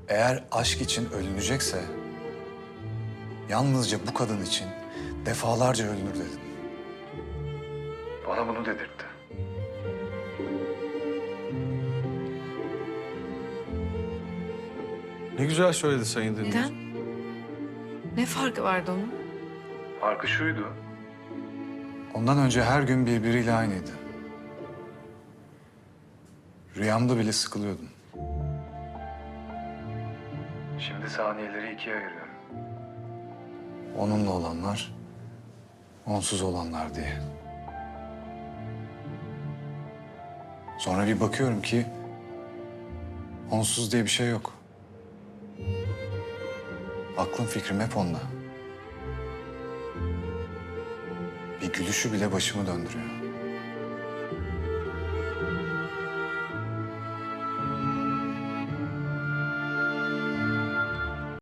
Eğer aşk için ölünecekse yalnızca bu kadın için defalarca ölünür dedin. Bana bunu dedirtti. Ne güzel söyledi Sayın Deniz. Neden? Ne farkı vardı onun? Farkı şuydu. Ondan önce her gün birbiriyle aynıydı. Rüyamda bile sıkılıyordum. Şimdi saniyeleri ikiye ayırıyorum. Onunla olanlar, onsuz olanlar diye. Sonra bir bakıyorum ki onsuz diye bir şey yok. Aklım fikrim hep onda. Bir gülüşü bile başımı döndürüyor.